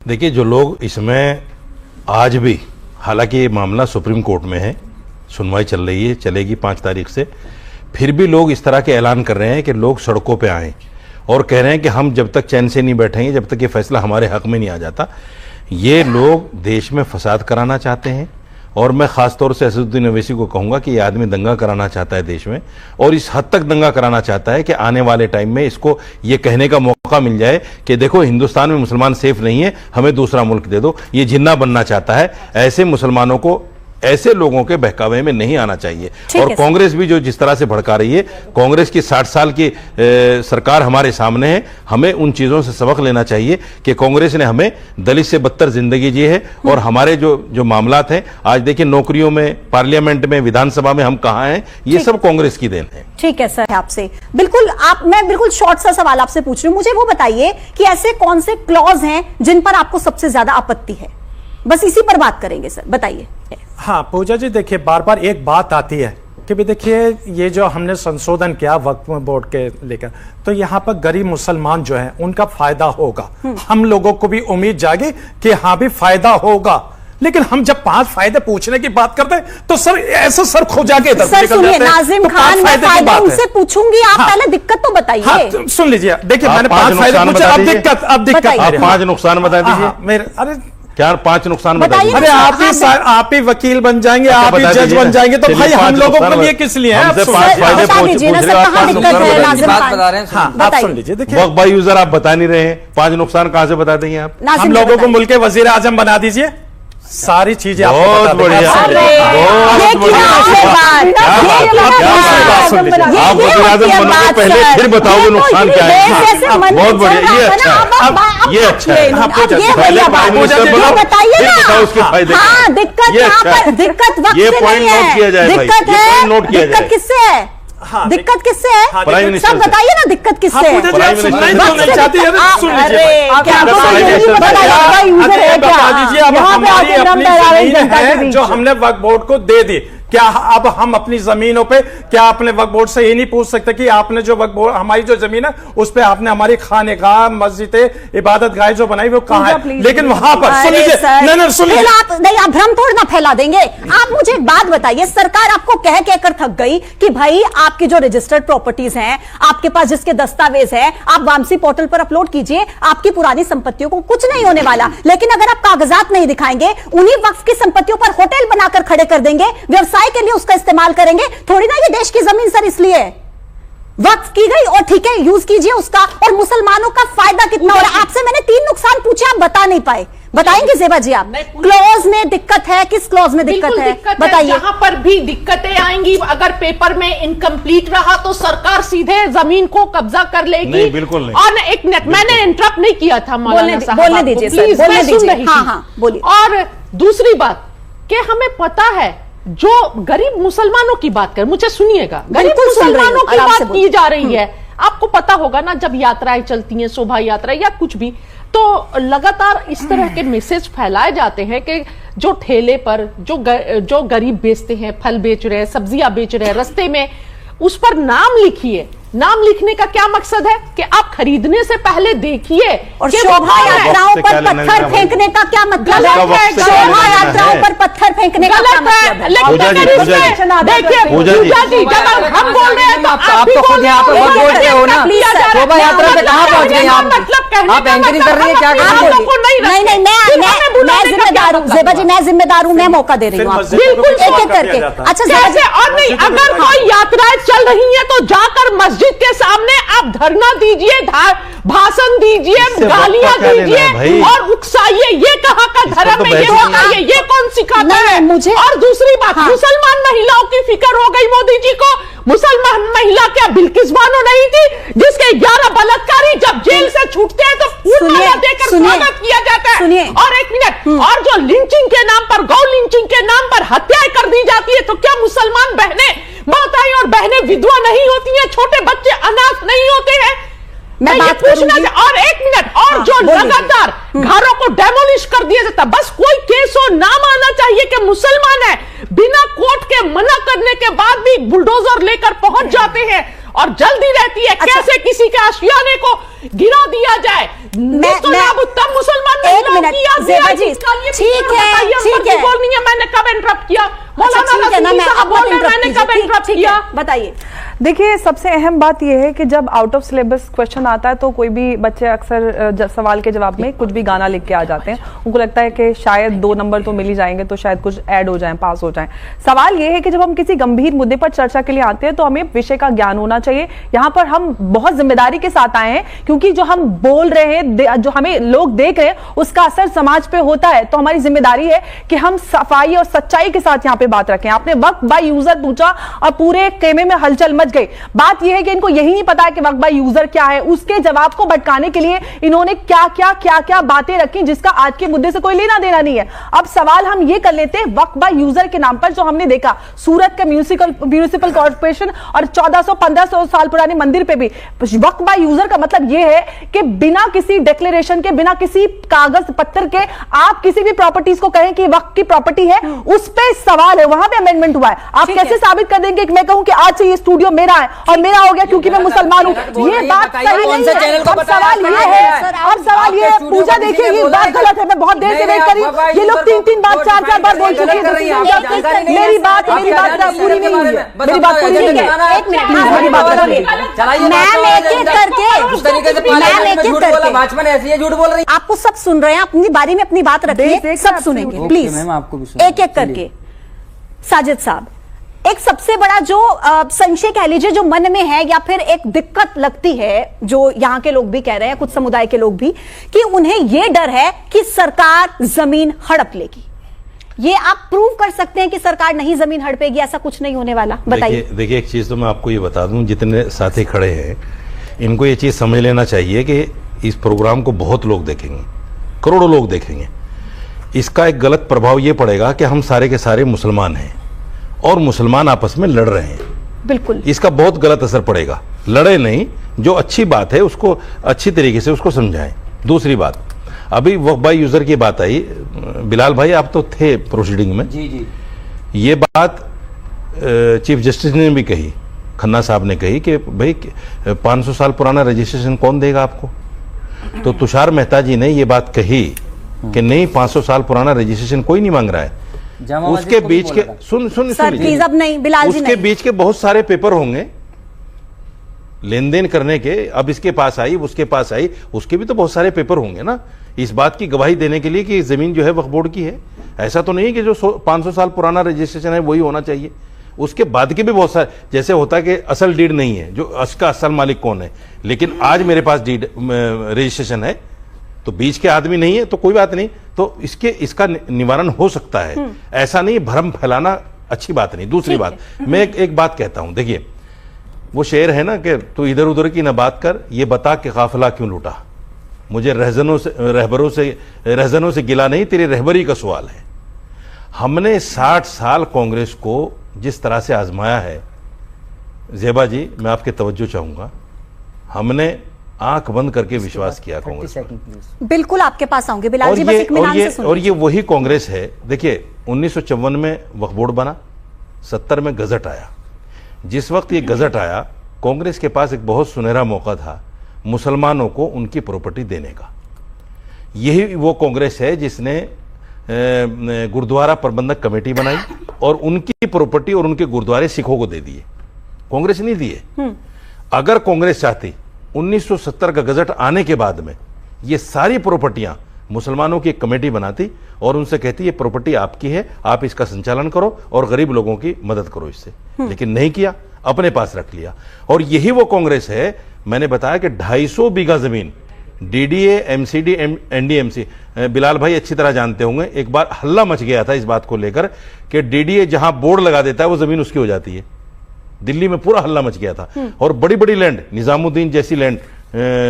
देखिए, जो लोग इसमें आज भी, हालांकि ये मामला सुप्रीम कोर्ट में है, सुनवाई चल रही है, चलेगी 5 तारीख से, फिर भी लोग इस तरह के ऐलान कर रहे हैं कि लोग सड़कों पे आएं और कह रहे हैं कि हम जब तक चैन से नहीं बैठेंगे, जब तक ये फैसला हमारे हक में नहीं आ जाता। ये लोग देश में फसाद कराना चाहते हैं और मैं खासतौर से असदुद्दीन ओवैसी को कहूंगा कि ये आदमी दंगा कराना चाहता है देश में, और इस हद तक दंगा कराना चाहता है कि आने वाले टाइम में इसको ये कहने का मौका मिल जाए कि देखो हिंदुस्तान में मुसलमान सेफ नहीं है, हमें दूसरा मुल्क दे दो। ये जिन्ना बनना चाहता है। ऐसे मुसलमानों को, ऐसे लोगों के बहकावे में नहीं आना चाहिए। और कांग्रेस भी जो जिस तरह से भड़का रही है, कांग्रेस की 60 साल की सरकार हमारे सामने है, हमें उन चीजों से सबक लेना चाहिए कि कांग्रेस ने हमें दलित से बदतर जिंदगी जी है। और हमारे जो मामलात हैं, आज देखिए नौकरियों में, पार्लियामेंट में, विधानसभा में हम कहाँ हैं, ये सब कांग्रेस की देन है। ठीक है सर, आपसे बिल्कुल मैं बिल्कुल शॉर्ट सा सवाल आपसे पूछ रही हूँ। मुझे वो बताइए कि ऐसे कौन से क्लॉज हैं जिन पर आपको सबसे ज्यादा आपत्ति है? बस इसी पर बात करेंगे सर, बताइए। हाँ पूजा जी, देखिए बार बार एक बात आती है कि भी देखिए ये जो हमने संशोधन किया वक्फ बोर्ड के लेकर, तो यहाँ पर गरीब मुसलमान जो है उनका फायदा होगा। हम लोगों को भी उम्मीद जागी कि हाँ भी फायदा होगा, लेकिन हम जब 5 फायदे पूछने की बात करते हैं तो सर ऐसा सर खो जाके इधर सर सुनिए, नाजिम खान, मैं फायदे उनसे पूछूंगी, आप पहले दिक्कत तो बताइए। हाँ, सुन लीजिए, देखिए मैंने 5 फायदे पूछे, अब दिक्कत 5 नुकसान बता दीजिए मेरे। अरे क्या 5 नुकसान बताइए? अरे आप ही वकील बन जाएंगे, आप ही जज बन जाएंगे, तो भाई हम लोगों के लिए किस लिए है? हमसे 5 फायदे पूछ रहे हो, 5 नुकसान बता रहे हैं। आप सुन लीजिए, देखिए वक्फ बाई यूजर आप बता नहीं रहे हैं, 5 नुकसान कहां से बता देंगे आप? हम लोगों को मुल्क के वजीर आजम बना दीजिए, सारी चीजें बहुत बढ़िया। आप वज़ीर आज़म बनोगे पहले, फिर बताओगे नुकसान क्या है। बहुत बढ़िया, ये अच्छा है, ये अच्छा है। पहले प्राइम मिनिस्टर बनो, फिर बताओ उसके फायदे। दिक्कत ये पॉइंट नोट किया जाए भाई, दिक्कत है, नोट किया जाए। किससे है? दिक्कत किससे है? प्राइम मिनिस्टर सब बताइए ना, दिक्कत किससे है? जो हमने वक्फ बोर्ड को दे दी, क्या अब हम अपनी जमीनों पे क्या अपने वक्फ बोर्ड से ये नहीं पूछ सकते कि आपने जो वक्फ बोर्ड, हमारी जो जमीन है उस पे आपने हमारी खानेगाह, मस्जिदें, इबादत गाह जो बनाई वो कहाँ है? लेकिन वहां पर सुन लीजिए, नहीं आप भ्रम थोड़ा ना फैला देंगे। आप मुझे एक बात बताइए, सरकार आपको कह कहकर थक गई कि भाई आपकी जो रजिस्टर्ड प्रॉपर्टीज हैं, आपके पास जिसके दस्तावेज है, आप वामसी पोर्टल पर अपलोड कीजिए, आपकी पुरानी संपत्तियों को कुछ नहीं होने वाला। लेकिन अगर आप कागजात नहीं दिखाएंगे, उन्हीं वक्फ की संपत्तियों पर होटल बनाकर खड़े कर देंगे, व्यवसाय के लिए उसका इस्तेमाल करेंगे। थोड़ी ना ये देश की जमीन सर इसलिए वक्फ की गई, और ठीक है यूज कीजिए उसका, और मुसलमानों का फायदा कितना हो रहा है? आपसे मैंने 3 नुकसान पूछे, आप बता नहीं पाए। बताएंगे ज़ेबा जी आप? क्लॉज में दिक्कत है, किस क्लॉज में दिक्कत है बताइए। जहां पर भी दिक्कतें आएंगी, अगर पेपर में इनकम्प्लीट रहा तो सरकार सीधे जमीन को कब्जा कर लेगी। नहीं, बिल्कुल नहीं। और एक मिनट, मैंने इंटरप्ट नहीं किया था मौलाना साहब, बोलने दीजिए सर, बोलने दीजिए। हाँ बोलिए। और दूसरी बात कि हमें पता है, जो गरीब मुसलमानों की बात कर, मुझे सुनिएगा, गरीब मुसलमानों की बात की जा रही है। आपको पता होगा ना, जब यात्राएं चलती हैं, शोभा यात्रा या कुछ भी, तो लगातार इस तरह के मैसेज फैलाए जाते हैं कि जो ठेले पर जो गरीब बेचते हैं, फल बेच रहे हैं, सब्जियां बेच रहे हैं, रास्ते में उस पर नाम लिखिए। नाम लिखने का क्या मकसद है कि आप खरीदने से पहले देखिए। और शोभा यात्राओं पर पत्थर फेंकने का क्या मतलब है? शोभा यात्राओं पर पत्थर फेंकने का क्या मतलब है? देखिए पूजा जी, जब हम बोल रहे हैं तो आप तो खुद यहाँ पर बोल रहे हो ना, शोभा यात्रा से कहाँ पहुँच गए आप? आप एंकरिंग कर रही है क्या? नहीं, मैं जिम्मेदार हूँ ज़ेबा जी, मैं जिम्मेदार हूँ, मैं मौका दे रही हूँ आपको, बिल्कुल एक-एक करके। अच्छा जैसे, और नहीं, अगर कोई यात्राएं चल रही है तो जाकर मस्जिद के सामने आप धरना दीजिए, भाषण दीजिए, गालियां दीजिए और उकसाइए। ये कहाँ का धर्म है? ये बताइए, ये कौन सिखाता है मुझे? और दूसरी बात, मुसलमान महिलाओं की फिक्र हो गई मोदी जी को। मुसलमान महिला क्या बिल्किस बानो नहीं थी, जिसके 11 बलात्कारी जब जेल से छूटते हैं तो फूल माला देकर स्वागत किया जाता है। और एक मिनट, और जो लिंचिंग के नाम पर, गौ लिंचिंग के नाम पर हत्याएं कर दी जाती है, तो क्या मुसलमान बहनें, माताएं और बहनें विधवा नहीं होती हैं? छोटे बच्चे अनाथ नहीं होते हैं? मैं ये पूछना। और एक मिनट, और जो लगातार घरों को डेमोलिश कर दिया जाता, बस कोई केस हो, नाम आना चाहिए कि मुसलमान है, बिना कोर्ट के मना करने के बाद भी बुलडोजर लेकर पहुंच जाते हैं और जल्दी रहती है कैसे किसी के आशियाने को गिरा दिया जाए। मैं मुसलमान एक मिनट ज़ेबा जी, ठीक है बोलनी है, मैंने कब इंटरप्ट किया? ठीक है ना, मैं मैंने कब इंटरप्ट किया? बताइए। देखिए, सबसे अहम बात यह है कि जब आउट ऑफ सिलेबस क्वेश्चन आता है तो कोई भी बच्चे अक्सर सवाल के जवाब में कुछ भी गाना लिख के आ जाते हैं। उनको लगता है कि शायद 2 नंबर तो मिल ही जाएंगे, तो शायद कुछ ऐड हो जाए, पास हो जाए। सवाल यह है कि जब हम किसी गंभीर मुद्दे पर चर्चा के लिए आते हैं तो हमें विषय का ज्ञान होना चाहिए। यहाँ पर हम बहुत जिम्मेदारी के साथ आए हैं, क्योंकि जो हम बोल रहे हैं, जो हमें लोग देख रहे हैं, उसका असर समाज पे होता है। तो हमारी जिम्मेदारी है कि हम सफाई और सच्चाई के साथ यहाँ पे बात रखें। आपने वक्त बाय यूजर पूछा और पूरे खेमे में हलचल मच गई। बात यह है कि इनको यही नहीं पता है कि वक्त बाय यूजर क्या है। उसके जवाब को भटकाने के लिए इन्होंने क्या बातें रखी जिसका आज के मुद्दे से कोई लेना देना नहीं है। अब सवाल हम ये कर लेते हैं, वक्त बाय यूजर के नाम पर जो हमने देखा सूरत के म्यूनिसिपल कॉर्पोरेशन और 1400-1500 साल पुराने मंदिर पे भी वक्त बाय यूजर का मतलब यह है कि बिना किसी डिक्लेरेशन के, बिना किसी कागज पत्थर के आप किसी भी प्रॉपर्टीज को कहें कि वक्त की प्रॉपर्टी है, उस पे सवाल है, वहां पे अमेंडमेंट हुआ है। आप कैसे साबित कर देंगे कि मैं कहूं कि आज से ये स्टूडियो मेरा है और मेरा हो गया क्योंकि मैं मुसलमान हूं? ये बात सही नहीं है। अब सवाल ये है, अब सवाल ये है, पूजा देखिए ये बात गलत है। मैं बहुत देर से वेट कर रही हूं, ये लोग 3-3 बार 4-4 बार बोल चुके हैं। मेरी बात पूरी नहीं हुई है, मेरी बात पूरी नहीं है। एक मिनट, मेरी बात करिए। आपको सब सुन रहे हैं, अपनी बारी में अपनी बात रखिए, सब सुनेंगे प्लीज, एक-एक करके। साजिद साहब, एक सबसे बड़ा जो संशय कह लीजिए जो मन में है या फिर एक दिक्कत लगती है, जो यहाँ के लोग भी कह रहे हैं, कुछ समुदाय के लोग भी, कि उन्हें यह डर है कि सरकार जमीन हड़प लेगी। ये आप प्रूव कर सकते हैं कि सरकार नहीं जमीन हड़पेगी? ऐसा कुछ नहीं होने वाला, बताइए। देखिए, एक चीज तो मैं आपको ये बता दूं, जितने साथी खड़े हैं इनको ये चीज समझ लेना चाहिए कि इस प्रोग्राम को बहुत लोग देखेंगे, करोड़ों लोग देखेंगे। इसका एक गलत प्रभाव ये पड़ेगा कि हम सारे के सारे मुसलमान हैं और मुसलमान आपस में लड़ रहे हैं। बिल्कुल, इसका बहुत गलत असर पड़ेगा। लड़े नहीं, जो अच्छी बात है उसको अच्छी तरीके से उसको समझाएं। दूसरी बात, अभी वक्फ बाय यूजर की बात आई, बिलाल भाई आप तो थे प्रोसीडिंग में। जी। ये बात चीफ जस्टिस ने भी कही, खन्ना साहब ने कही कि भाई 500 साल पुराना रजिस्ट्रेशन कौन देगा आपको? तो तुषार मेहता जी ने ये बात कही कि नहीं, 500 साल पुराना रजिस्ट्रेशन कोई नहीं मांग रहा है। उसके बीच के सुन प्लीज, अब नहीं बिलाल जी, उसके बीच के बहुत सारे पेपर होंगे लेन देन करने के। अब इसके पास आई, उसके पास आई, उसके भी तो बहुत सारे पेपर होंगे ना, इस बात की गवाही देने के लिए कि जमीन जो है वक्फ बोर्ड की है। ऐसा तो नहीं कि जो 500 साल पुराना रजिस्ट्रेशन है वही होना चाहिए। उसके बाद के भी बहुत सारे, जैसे होता है कि असल डीड नहीं है, जो उसका असल मालिक कौन है, लेकिन आज मेरे पास डीड रजिस्ट्रेशन है, तो बीच के आदमी नहीं है तो कोई बात नहीं, तो इसका निवारण हो सकता है। ऐसा नहीं, भ्रम फैलाना अच्छी बात नहीं। दूसरी बात, मैं एक बात कहता हूं, देखिए वो शेर है ना कि तू इधर उधर की ना बात कर, ये बता कि काफिला क्यों लूटा। मुझे रहजनों से गिला नहीं, तेरी रहबरी का सवाल है। हमने 60 साल कांग्रेस को जिस तरह से आजमाया है, ज़ेबा जी मैं आपके तवज्जो चाहूंगा, हमने आंख बंद करके विश्वास किया कांग्रेस पर। बिल्कुल आपके पास आऊंगे बिलाल जी, बस इत्मीनान से सुनिए। और ये वही कांग्रेस है। देखिए 1954 में वक्फ बोर्ड बना, 70 में गजट आया। जिस वक्त ये गजट आया, कांग्रेस के पास एक बहुत सुनहरा मौका था मुसलमानों को उनकी प्रॉपर्टी देने का। यही वो कांग्रेस है जिसने गुरुद्वारा प्रबंधक कमेटी बनाई और उनकी प्रॉपर्टी और उनके गुरुद्वारे सिखों को दे दिए, कांग्रेस नहीं दिए। अगर कांग्रेस चाहती 1970 का गजट आने के बाद में ये सारी प्रॉपर्टियां मुसलमानों की एक कमेटी बनाती और उनसे कहती ये प्रॉपर्टी आपकी है, आप इसका संचालन करो और गरीब लोगों की मदद करो इससे, लेकिन नहीं किया, अपने पास रख लिया। और यही वो कांग्रेस है, मैंने बताया कि 250 बीघा जमीन डीडीए, एमसीडी, एनडीएमसी, बिलाल भाई अच्छी तरह जानते होंगे, एक बार हल्ला मच गया था इस बात को लेकर कि डीडीए जहां बोर्ड लगा देता है वो जमीन उसकी हो जाती है। दिल्ली में पूरा हल्ला मच गया था। और बड़ी बड़ी लैंड, निजामुद्दीन जैसी लैंड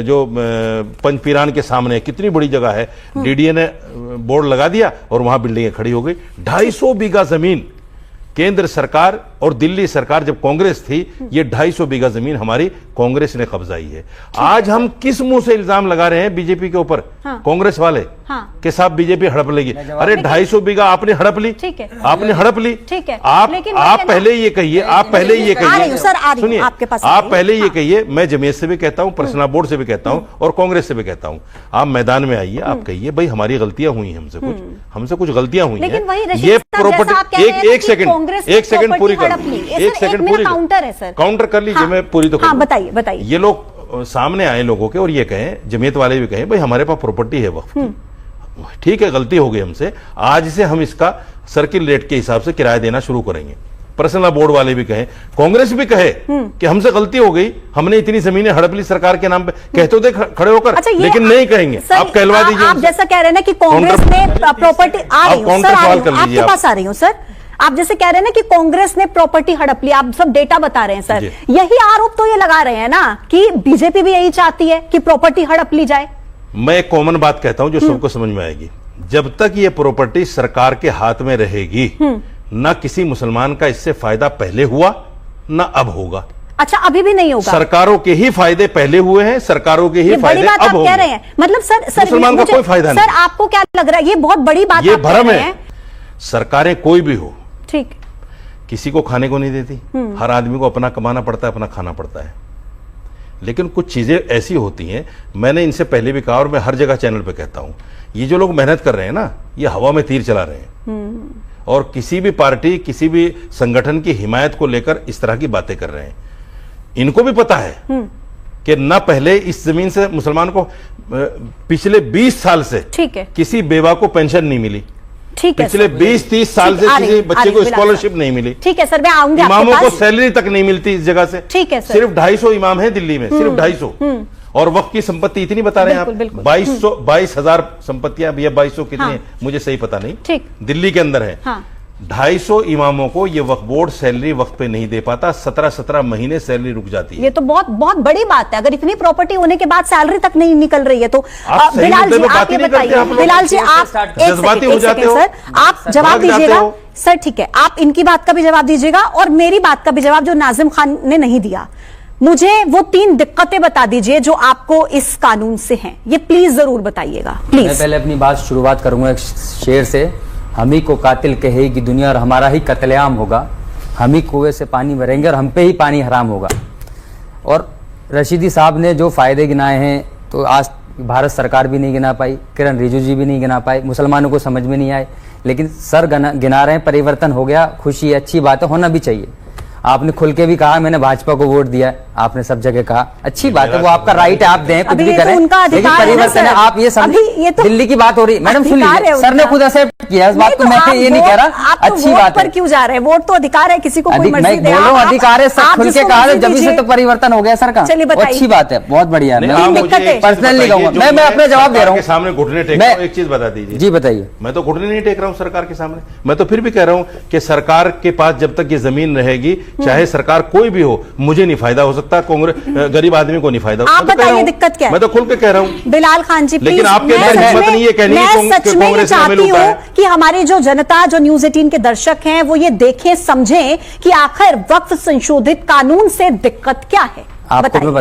जो पंचपीरान के सामने कितनी बड़ी जगह है, डीडीए ने बोर्ड लगा दिया और वहां बिल्डिंगें खड़ी हो गई। 250 बीघा जमीन केंद्र सरकार और दिल्ली सरकार जब कांग्रेस थी, ये 250 बीघा जमीन हमारी कांग्रेस ने कब्जाई है। आज हम किस मुंह से इल्जाम लगा रहे हैं बीजेपी के ऊपर? कांग्रेस वाले के साथ बीजेपी हड़प लेगी। अरे 250 बीघा आपने हड़प ली, आपने हड़प ली। आप पहले ये कहिए, आप पहले ये कहिए, सुनिए, आप पहले ये कहिए, मैं जमीयत से भी कहता हूं, पर्सनल बोर्ड से भी कहता हूं और कांग्रेस से भी कहता हूं, आप मैदान में आइए, आप कहिए भाई हमारी गलतियां हुई, हमसे कुछ गलतियां हुई हैं। ये प्रॉपर्टी एक सेकंड पूरी कर, एक सेकंड पूरी काउंटर कर लीजिए, मैं पूरी तो बताइए। ये लोग सामने आए लोगों के और ये कहें, जमीयत वाले भी कहें भाई हमारे पास प्रॉपर्टी है वक्फ की, ठीक है गलती हो गई हमसे, आज से हम इसका सर्किल रेट के हिसाब से किराया देना शुरू करेंगे। पर्सनल बोर्ड वाले भी कहें, कांग्रेस भी कहे कि हमसे गलती हो गई, हमने इतनी जमीनें हड़प ली सरकार के नाम पे, कहते हो खड़े होकर। अच्छा, लेकिन नहीं कहेंगे, आप कहलवा दीजिए। आप जैसा कह रहे हैं ना कि कांग्रेस ने प्रॉपर्टी, आ रही हूं सर, आपके पास आ रही हूं सर, आप जैसे कह रहे हैं ना कि कांग्रेस ने प्रॉपर्टी हड़प ली, आप सब डेटा बता रहे हैं सर, यही आरोप तो ये लगा रहे हैं ना कि बीजेपी भी यही चाहती है कि प्रॉपर्टी हड़प ली जाए। मैं एक कॉमन बात कहता हूं जो सबको समझ में आएगी, जब तक ये प्रॉपर्टी सरकार के हाथ में रहेगी, ना किसी मुसलमान का इससे फायदा पहले हुआ ना अब होगा। अच्छा, अभी भी नहीं होगा? सरकारों के ही फायदे पहले हुए हैं, सरकारों के ही फायदे अब होंगे। कह रहे हैं मतलब सर मुसलमान का कोई फायदा नहीं। सर आपको क्या लग रहा है, ये बहुत बड़ी बात ये भ्रम है। सरकारें कोई भी हो, ठीक, किसी को खाने को नहीं देती, हर आदमी को अपना कमाना पड़ता है, अपना खाना पड़ता है। लेकिन कुछ चीजें ऐसी होती हैं, मैंने इनसे पहले भी कहा और मैं हर जगह चैनल पे कहता हूं, ये जो लोग मेहनत कर रहे हैं ना, ये हवा में तीर चला रहे हैं और किसी भी पार्टी, किसी भी संगठन की हिमायत को लेकर इस तरह की बातें कर रहे हैं। इनको भी पता है कि ना पहले इस जमीन से मुसलमान को पिछले 20 साल से किसी बेवा को पेंशन नहीं मिली, ठीक है, पिछले 20-30 साल से किसी बच्चे को स्कॉलरशिप नहीं मिली। ठीक है सर, मैं आऊंगी। इमामों को सैलरी तक नहीं मिलती इस जगह से। ठीक है सर, सिर्फ 250 इमाम है दिल्ली में, सिर्फ 250, और वक्त की संपत्ति इतनी बता रहे हैं आप, 22,000 संपत्तियां, भैया 2200 कितनी है मुझे सही पता नहीं, ठीक, दिल्ली के अंदर है। 250 इमामों को ये वक्फ बोर्ड सैलरी वक्त पे नहीं दे पाता, 17-17 महीने सैलरी रुक जाती है। ये तो बहुत बहुत बड़ी बात है, अगर इतनी प्रॉपर्टी होने के बाद सैलरी तक नहीं निकल रही है तो। बिलाल जी आप ये बताइए, बिलाल जी आप जज्बाती हो जाते हो, सर आप जवाब दीजिएगा सर, ठीक है, आप इनकी बात का भी जवाब दीजिएगा और मेरी बात का भी जवाब जो नाजिम खान ने नहीं दिया। मुझे वो 3 दिक्कतें बता दीजिए जो आपको इस कानून से हैं, ये प्लीज जरूर बताइएगा प्लीज। मैं पहले अपनी बात शुरुआत करूंगा एक शेर से, हम ही को कातिल कहेगी दुनिया और हमारा ही कत्लेआम होगा, हम ही कुएं से पानी भरेंगे और हम पे ही पानी हराम होगा। और रशीदी साहब ने जो फायदे गिनाए हैं तो आज भारत सरकार भी नहीं गिना पाई, किरण रिजिजू जी भी नहीं गिना पाए, मुसलमानों को समझ में नहीं आए, लेकिन सर गिना रहे हैं, परिवर्तन हो गया, खुशी है, अच्छी बात है, होना भी चाहिए। आपने खुल के भी कहा मैंने भाजपा को वोट दिया, आपने सब जगह कहा, अच्छी बात है, वो आपका राइट है, आप दें कुछ भी करें, लेकिन परिवर्तन है। आप ये दिल्ली की बात हो रही, मैडम सुन लीजिए, सर ने खुद एक्सेप्ट किया इस बात को, मैं ये नहीं कह रहा, अच्छी बात है। क्यों जा रहे हैं, वोट तो अधिकार है, किसी को कोई मर्जी दे, बोलो अधिकार है, सब खुल के कहा, जब से तो परिवर्तन हो गया सर का, अच्छी बात है, बहुत बढ़िया है। पर्सनल नहीं कहूंगा मैं अपने जवाब दे रहा हूँ। सामने घुटने टेक रहा हूं, एक चीज बता दीजिए। जी बताइए। मैं तो घुटने नहीं टेक रहा हूँ सरकार के सामने, मैं तो फिर भी कह रहा हूँ कि सरकार के पास जब तक ये जमीन रहेगी, चाहे सरकार कोई भी हो, मुझे नहीं फायदा हो सकता, कांग्रेस गरीब आदमी को नहीं फायदा। आप बताइए दिक्कत क्या है? मैं तो खुल के कह रहा हूँ बिलाल खान जी, लेकिन आपके अंदर हिम्मत नहीं है कहने की मैं सच में चाहती हूँ कि हमारी जो जनता, जो न्यूज़ 18 के दर्शक हैं, वो ये देखें समझें कि आखिर वक्फ संशोधित कानून से दिक्कत क्या है। आपको